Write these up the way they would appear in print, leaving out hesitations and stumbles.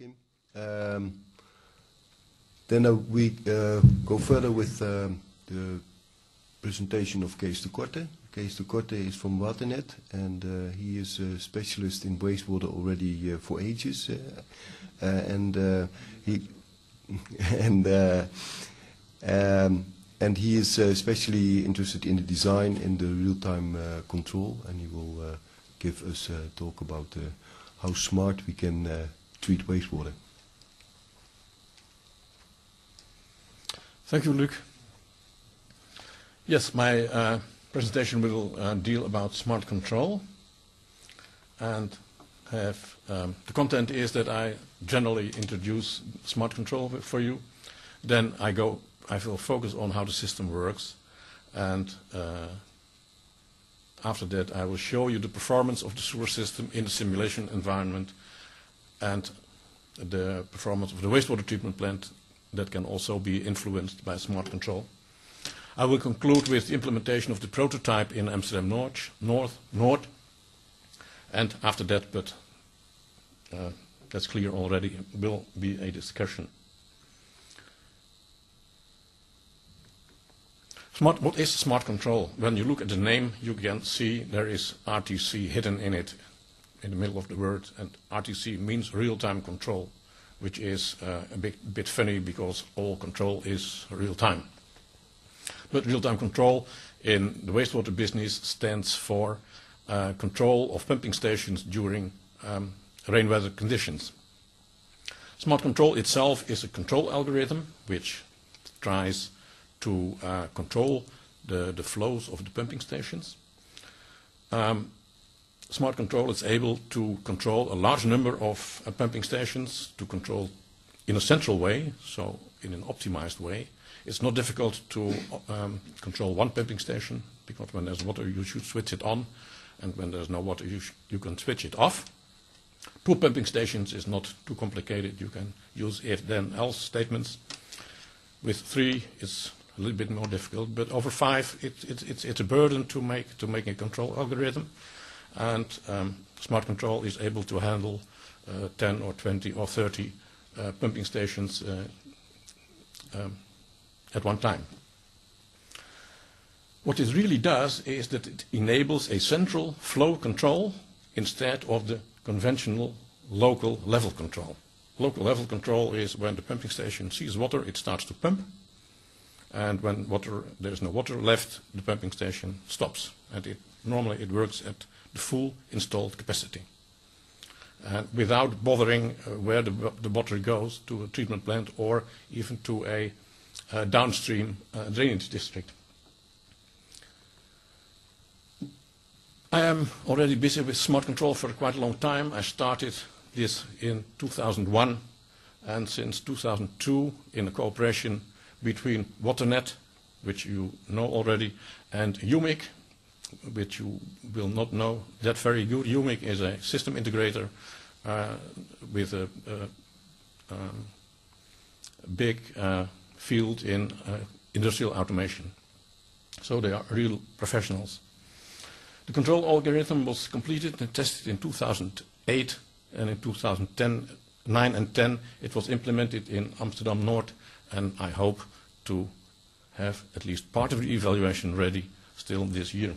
Kim. Then we go further with the presentation of Kees de Korte. Kees de Korte is from Waternet, and he is a specialist in wastewater already for ages. And he is especially interested in the design and the real-time control, and he will give us a talk about how smart we can treat wastewater. Thank you, Luc. Yes, my presentation will deal about smart control, and the content is that I generally introduce smart control for you. Then I will focus on how the system works, and after that I will show you the performance of the sewer system in the simulation environment and the performance of the wastewater treatment plant that can also be influenced by smart control. I will conclude with the implementation of the prototype in Amsterdam Noord, and after that, but that's clear already, will be a discussion. What is smart control? When you look at the name, you can see there is RTC hidden in it, in the middle of the word, and RTC means real-time control, which is a bit funny because all control is real-time. But real-time control in the wastewater business stands for control of pumping stations during rainweather conditions. Smart control itself is a control algorithm which tries to control the flows of the pumping stations. Smart control is able to control a large number of pumping stations, to control in a central way, so in an optimized way. It's not difficult to control one pumping station, because when there's water you should switch it on, and when there's no water you can switch it off. Two pumping stations is not too complicated. You can use if-then-else statements. With three it's a little bit more difficult, but over five it's a burden to make a control algorithm. And smart control is able to handle 10 or 20 or 30 pumping stations at one time. What it really does is that it enables a central flow control instead of the conventional local level control. Local level control is when the pumping station sees water, it starts to pump, and when there's no water left, the pumping station stops, and normally it works at the full installed capacity, and without bothering where the water goes to a treatment plant or even to a downstream drainage district. I am already busy with smart control for quite a long time. I started this in 2001, and since 2002 in a cooperation between Waternet, which you know already, and UMIC, which you will not know that very good. UMIC is a system integrator with a big field in industrial automation. So they are real professionals. The control algorithm was completed and tested in 2008, and in 2009 and 10 it was implemented in Amsterdam Noord, and I hope to have at least part of the evaluation ready still this year.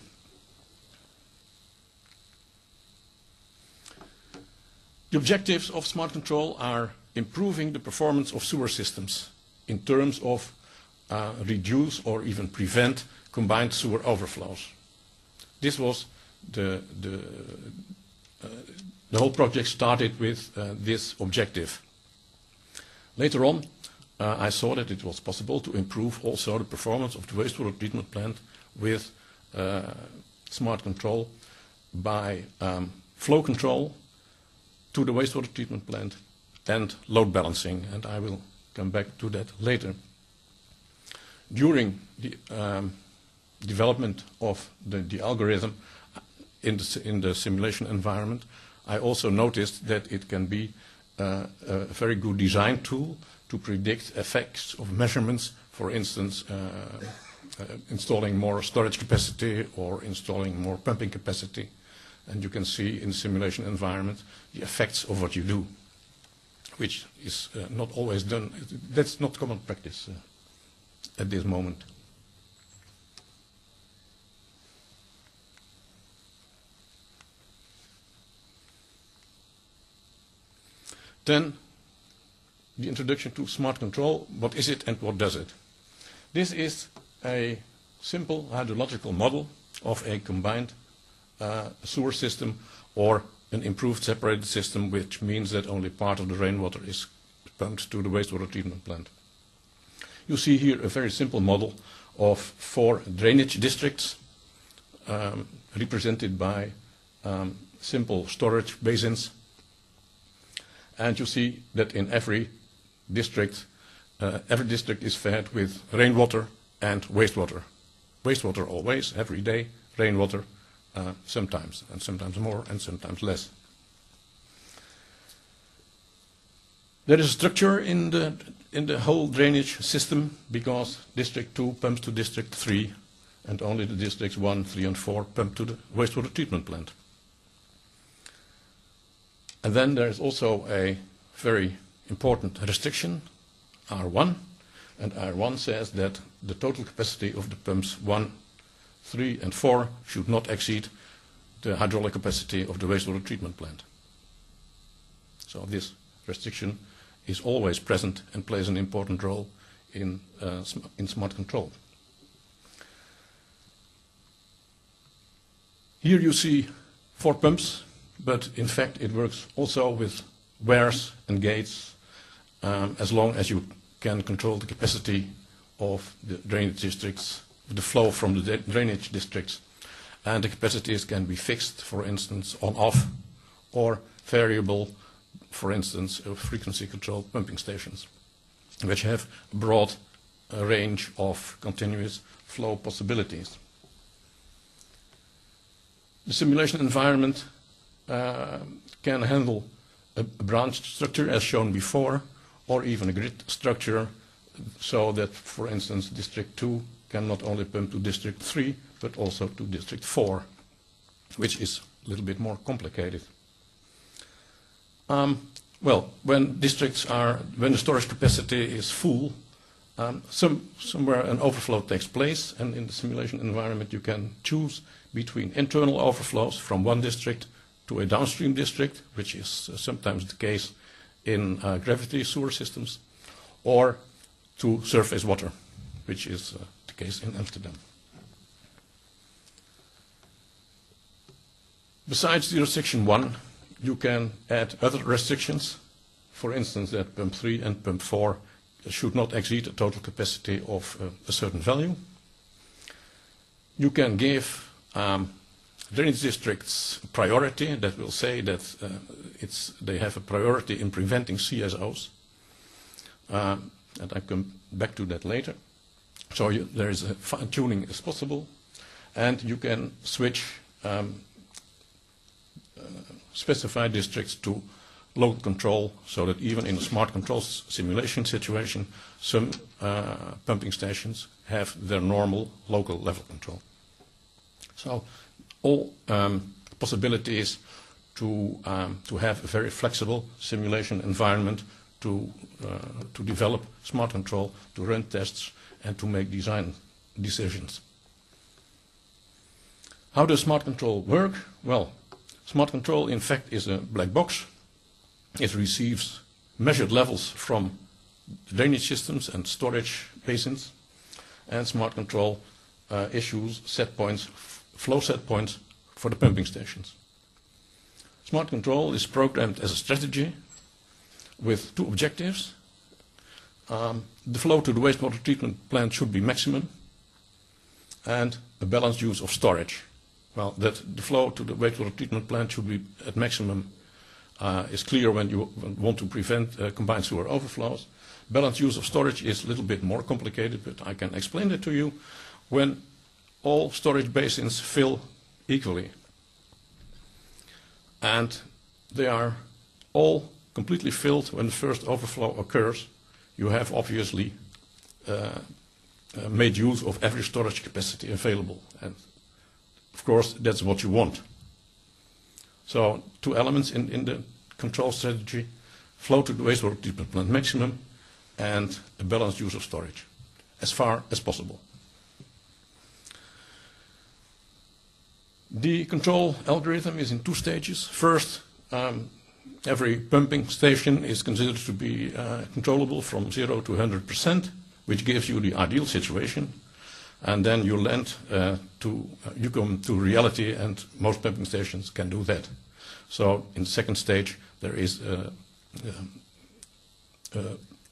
The objectives of smart control are improving the performance of sewer systems in terms of reduce or even prevent combined sewer overflows. This was the whole project started with this objective. Later on, I saw that it was possible to improve also the performance of the wastewater treatment plant with smart control by flow control to the wastewater treatment plant and load balancing, and I will come back to that later. During the development of the algorithm in the simulation environment, I also noticed that it can be a very good design tool to predict effects of measurements, for instance, installing more storage capacity or installing more pumping capacity. And you can see in the simulation environment the effects of what you do. which is not always done. That's not common practice at this moment. Then, the introduction to SmaRTControl. What is it and what does it? This is a simple hydrological model of a combined sewer system or an improved separated system, which means that only part of the rainwater is pumped to the wastewater treatment plant. You see here a very simple model of 4 drainage districts represented by simple storage basins. And you see that in every district is fed with rainwater and wastewater. Wastewater always, every day, rainwater sometimes, and sometimes more and sometimes less. There is a structure in the whole drainage system because District 2 pumps to District 3 and only the Districts 1, 3 and 4 pump to the wastewater treatment plant. And then there is also a very important restriction, R1, and R1 says that the total capacity of the pumps 1, 3 and 4 should not exceed the hydraulic capacity of the wastewater treatment plant. So this restriction is always present and plays an important role in SmaRTControl. Here you see 4 pumps, but in fact it works also with weirs and gates as long as you can control the capacity of the drainage districts, the flow from the drainage districts. And the capacities can be fixed, for instance, on-off, or variable, for instance, frequency-controlled pumping stations, which have a broad range of continuous flow possibilities. The simulation environment can handle a branched structure, as shown before, or even a grid structure, so that, for instance, District 2 can not only pump to District 3, but also to District 4, which is a little bit more complicated. Well, when the storage capacity is full, somewhere an overflow takes place, and in the simulation environment you can choose between internal overflows from one district to a downstream district, which is sometimes the case in gravity sewer systems, or to surface water, which is the case in Amsterdam. Besides the restriction 1, you can add other restrictions. For instance, that pump 3 and pump 4 should not exceed a total capacity of a certain value. You can give drainage districts priority. That will say that they have a priority in preventing CSOs. And I come back to that later. So there is a fine-tuning as possible. And you can switch specified districts to local control, so that even in a SmaRTControl simulation situation, some pumping stations have their normal local level control. So all possibilities to have a very flexible simulation environment to develop SmaRTControl, to run tests, and to make design decisions. How does SmaRTControl work? Well, SmaRTControl in fact is a black box. It receives measured levels from drainage systems and storage basins, and SmaRTControl issues set points, flow set points for the pumping stations. SmaRTControl is programmed as a strategy with 2 objectives. The flow to the wastewater treatment plant should be maximum, and a balanced use of storage. Well, that the flow to the wastewater treatment plant should be at maximum is clear when you want to prevent combined sewer overflows. Balanced use of storage is a little bit more complicated, but I can explain it to you. When all storage basins fill equally, and they are all completely filled when the first overflow occurs, you have obviously made use of every storage capacity available. And of course, that's what you want. So 2 elements in the control strategy. flow to the wastewater treatment plant maximum, and a balanced use of storage, as far as possible. The control algorithm is in 2 stages. First, every pumping station is considered to be controllable from 0 to 100%, which gives you the ideal situation. And then you you come to reality, and most pumping stations can do that. So in the second stage, there is a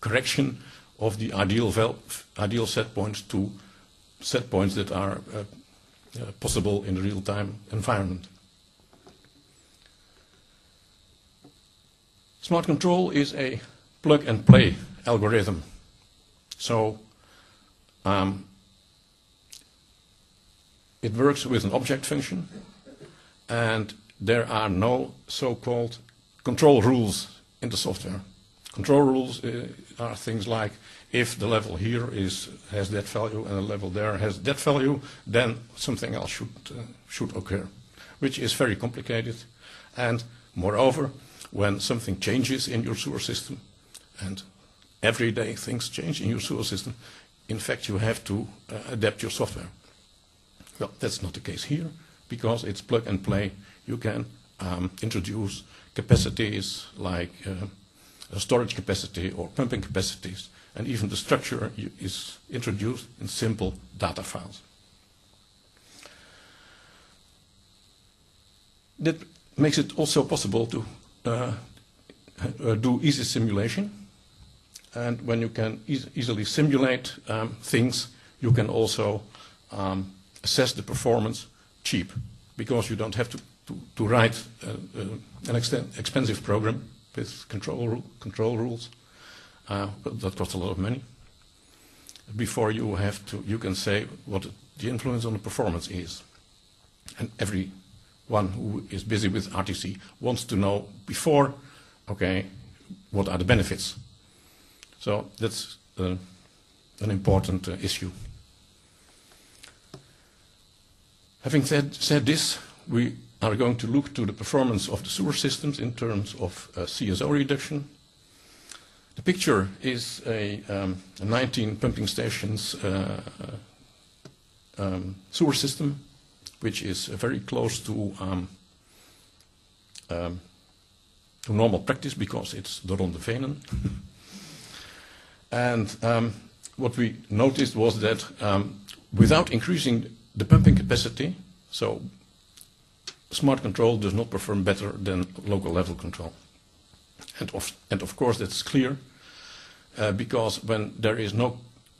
correction of the ideal set points to set points that are possible in the real-time environment. SmaRTControl is a plug-and-play algorithm. So it works with an object function, and there are no so-called control rules in the software. Control rules are things like, if the level here has that value and the level there has that value, then something else should occur, which is very complicated. And moreover, when something changes in your sewer system, and every day things change in your sewer system, in fact you have to adapt your software. Well, that's not the case here, because it's plug and play. You can introduce capacities like storage capacity or pumping capacities, and even the structure is introduced in simple data files. That makes it also possible to do easy simulation. And when you can easily simulate things, you can also assess the performance cheap, because you don't have to write an expensive program with control rules. But that costs a lot of money. Before you can say what the influence on the performance is. And everyone who is busy with RTC wants to know before, okay, what are the benefits? So that's an important issue. Having said this, we are going to look to the performance of the sewer systems in terms of CSO reduction. The picture is a 19 pumping stations sewer system, which is very close to normal practice, because it's de Ronde Venen. And what we noticed was that without increasing the pumping capacity, so SmaRTControl does not perform better than local level control. And of course that's clear, because when there is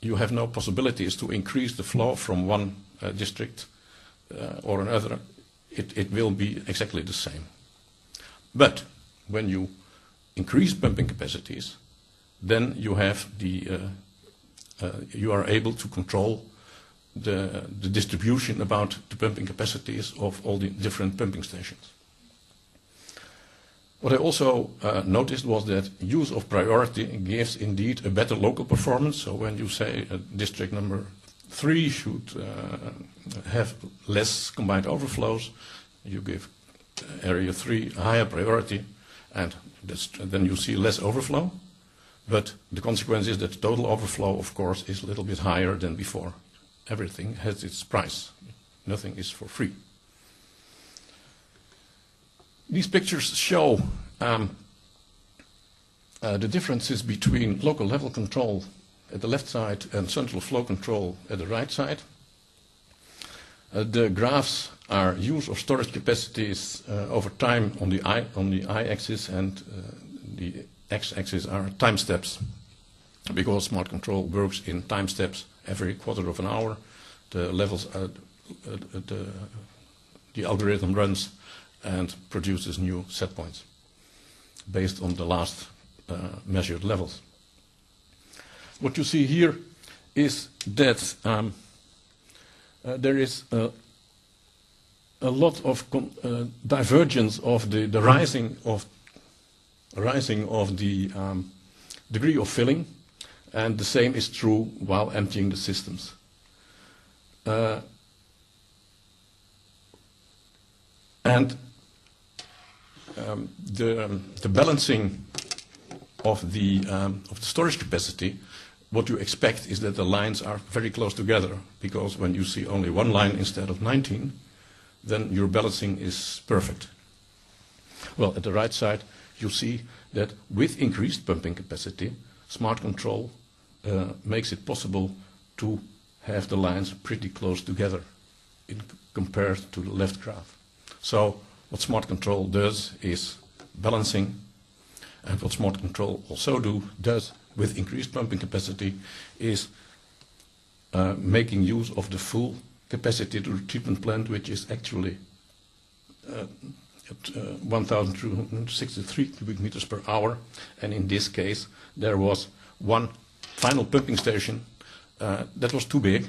you have no possibilities to increase the flow from one district or another, it will be exactly the same. But when you increase pumping capacities, then you have you are able to control the distribution about the pumping capacities of all the different pumping stations. What I also noticed was that use of priority gives indeed a better local performance. So when you say district number 3 should have less combined overflows, you give area 3 a higher priority, and then you see less overflow. But the consequence is that the total overflow, of course, is a little bit higher than before. Everything has its price. Nothing is for free. These pictures show the differences between local level control at the left side and central flow control at the right side. The graphs are use of storage capacities over time on the y-axis, and the x-axis are time steps, because SmaRTControl works in time steps. Every quarter of an hour, the levels, the algorithm runs and produces new set points based on the last measured levels. What you see here is that there is a lot of divergence of the rising of the degree of filling, and the same is true while emptying the systems. And the balancing of the storage capacity, what you expect is that the lines are very close together, because when you see only one line instead of 19, then your balancing is perfect. Well, at the right side, you see that with increased pumping capacity, SmaRTControl makes it possible to have the lines pretty close together compared to the left graph. So what SmaRTControl does is balancing, and what SmaRTControl also does with increased pumping capacity is making use of the full capacity to the treatment plant, which is actually at 1,263 cubic meters per hour. And in this case, there was one final pumping station that was too big,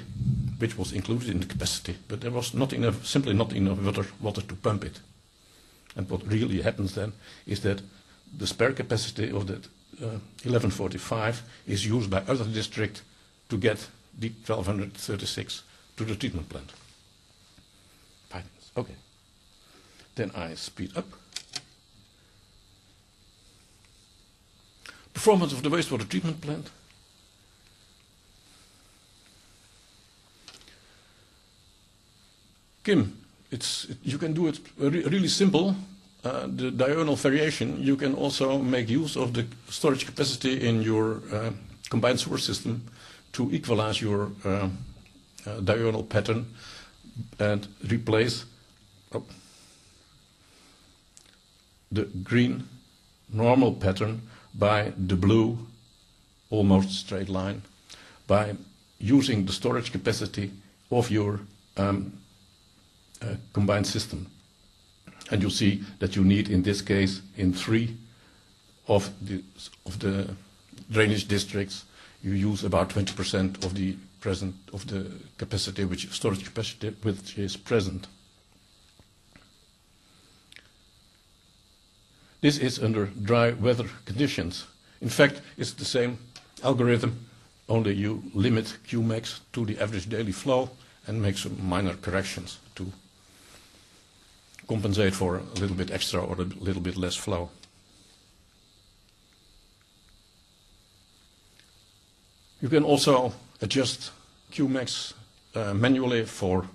which was included in the capacity, but there was not enough, simply not enough water to pump it. And what really happens then is that the spare capacity of that 1145 is used by other districts to get the 1236 to the treatment plant. Okay. Then I speed up. Performance of the wastewater treatment plant. Kim, you can do it really simple. The diurnal variation, you can also make use of the storage capacity in your combined sewer system to equalize your diurnal pattern and replace the green normal pattern by the blue almost straight line by using the storage capacity of your combined system. And you see that you need, in this case, in 3 of the drainage districts, you use about 20% of the capacity, storage capacity, which is present. This is under dry weather conditions. In fact, it's the same algorithm, only you limit Qmax to the average daily flow and make some minor corrections to compensate for a little bit extra or a little bit less flow. You can also adjust Qmax manually for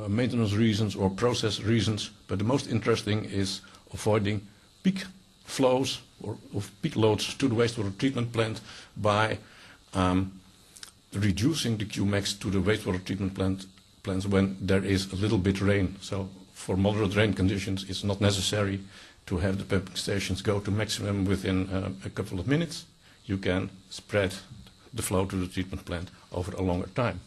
maintenance reasons or process reasons, but the most interesting is avoiding peak flows or of peak loads to the wastewater treatment plant by reducing the Qmax to the wastewater treatment plants when there is a little bit rain. So for moderate rain conditions, it's not necessary to have the pumping stations go to maximum within a couple of minutes. You can spread the flow to the treatment plant over a longer time.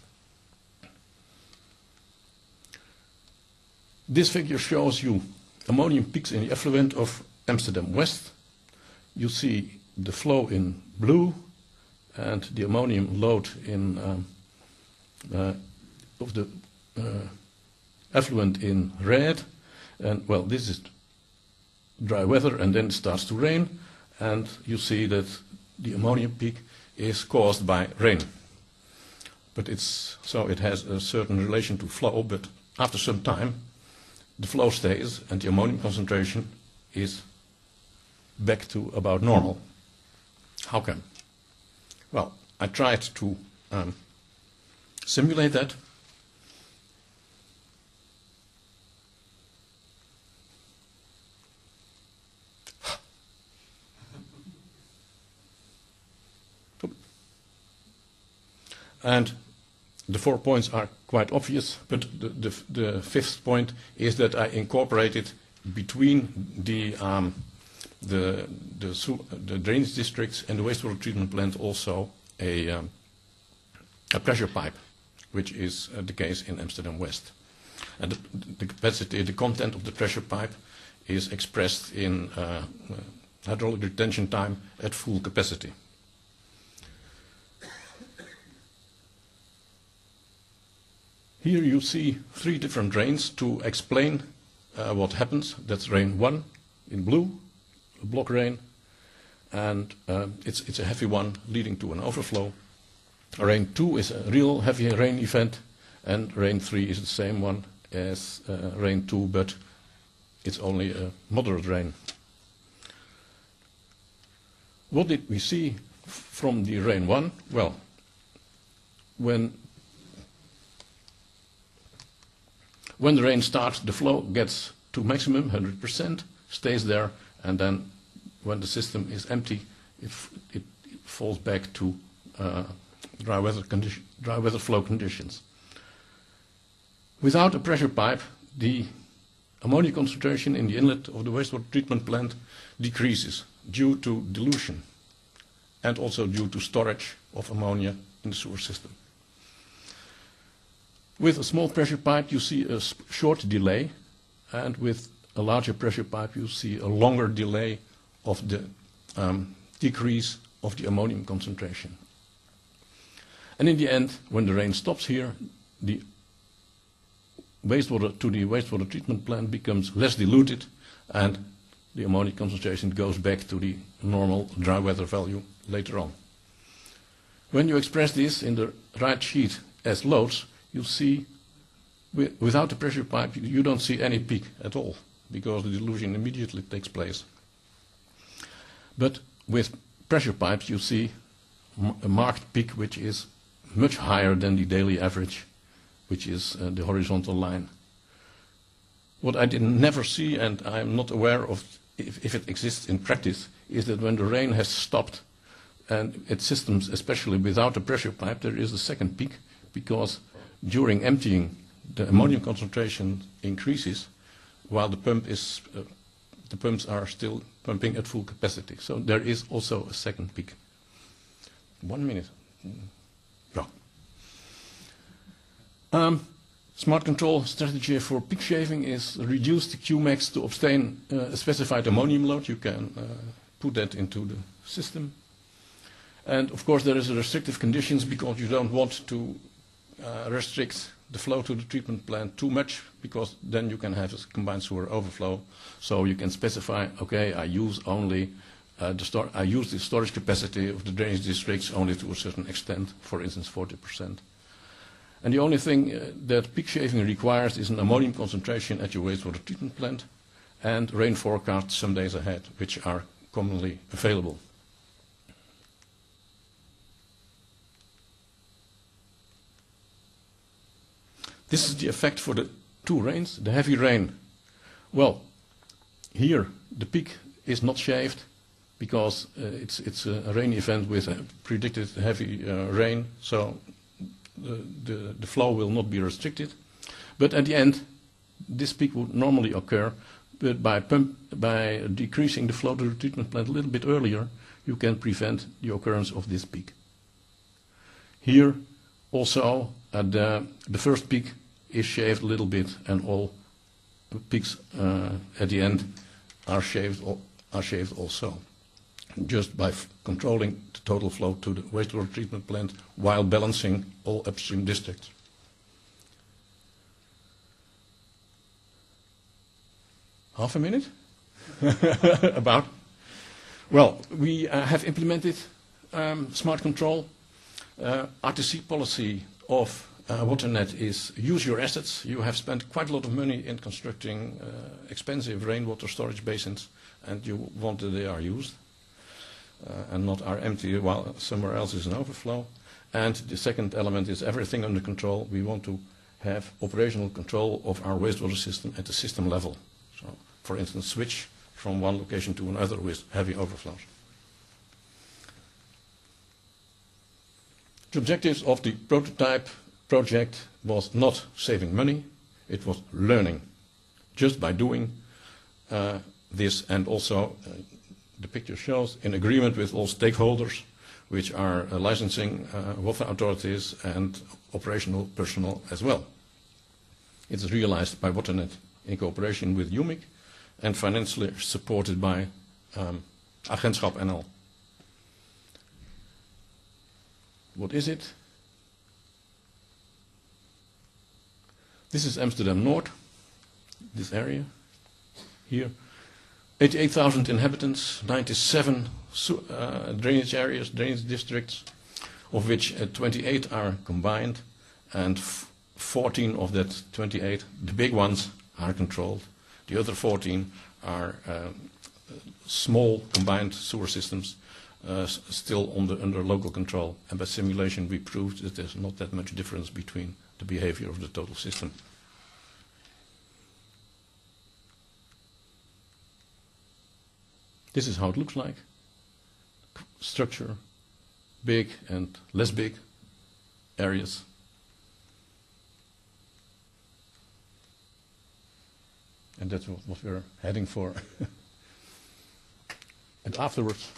This figure shows you ammonium peaks in the effluent of Amsterdam West. You see the flow in blue and the ammonium load in of the effluent in red. And well, this is dry weather, and then it starts to rain, and you see that the ammonium peak is caused by rain. But it has a certain relation to flow, but after some time the flow stays and the ammonium concentration is back to about normal. How come? Well, I tried to simulate that. And the 4 points are quite obvious, but the 5th point is that I incorporated between the drainage districts and the wastewater treatment plant also a pressure pipe, which is the case in Amsterdam West. And the capacity, the content of the pressure pipe is expressed in hydraulic retention time at full capacity. Here you see 3 different drains to explain what happens. That's drain 1 in blue, a block drain, and it's a heavy one leading to an overflow. Drain 2 is a real heavy rain event, and drain 3 is the same one as drain 2, but it's only a moderate rain. What did we see from the rain 1? Well, when the rain starts, the flow gets to maximum, 100%, stays there, and then when the system is empty, it falls back to dry weather flow conditions. Without a pressure pipe, the ammonia concentration in the inlet of the wastewater treatment plant decreases due to dilution and also due to storage of ammonia in the sewer system. With a small pressure pipe you see a short delay, and with a larger pressure pipe you see a longer delay of the decrease of the ammonium concentration. And in the end, when the rain stops here, the wastewater treatment plant becomes less diluted, and the ammonia concentration goes back to the normal dry weather value later on. When you express this in the right sheet as loads, you see without the pressure pipe you don't see any peak at all, because the dilution immediately takes place. But with pressure pipes you see a marked peak which is much higher than the daily average, which is the horizontal line. What I never see, and I'm not aware of if it exists in practice, is that when the rain has stopped and its systems, especially without a pressure pipe, there is a second peak, because during emptying the ammonium concentration increases while the pumps are still pumping at full capacity. So there is also a second peak. 1 minute. No. SmaRTControl strategy for peak shaving is reduce the Qmax to obtain a specified ammonium load. You can put that into the system. And of course there is a restrictive conditions, because you don't want to restrict the flow to the treatment plant too much, because then you can have a combined sewer overflow. So you can specify, okay, I use only I use the storage capacity of the drainage districts only to a certain extent, for instance 40%. And the only thing that peak shaving requires is an ammonium concentration at your wastewater treatment plant and rain forecasts some days ahead, which are commonly available. This is the effect for the two rains. The heavy rain, well, here the peak is not shaved, because it's a rainy event with a predicted heavy rain, so the flow will not be restricted. But at the end, this peak would normally occur, but by decreasing the flow to the treatment plant a little bit earlier, you can prevent the occurrence of this peak. Here also the first peak is shaved a little bit, and all peaks at the end are shaved also, just by controlling the total flow to the wastewater treatment plant while balancing all upstream districts. Half a minute? About. Well, we have implemented SmaRTControl. RTC policy of WaterNet is use your assets. You have spent quite a lot of money in constructing expensive rainwater storage basins, and you want that they are used and not are empty while somewhere else is an overflow. And the second element is everything under control. We want to have operational control of our wastewater system at the system level. So, for instance, switch from one location to another with heavy overflows. The objectives of the prototype project was not saving money, it was learning. Just by doing this, and also the picture shows in agreement with all stakeholders, which are licensing water authorities and operational personnel as well. It is realized by WaterNet in cooperation with UMIC and financially supported by Agentschap NL. What is it? This is Amsterdam Noord, this area here. 88,000 inhabitants, 97 drainage areas, drainage districts, of which 28 are combined, and 14 of that 28, the big ones, are controlled. The other 14 are small combined sewer systems, still under local control. And by simulation we proved that there's not that much difference between the behavior of the total system. This is how it looks like. Structure, big and less big areas. And that's what we're heading for. And afterwards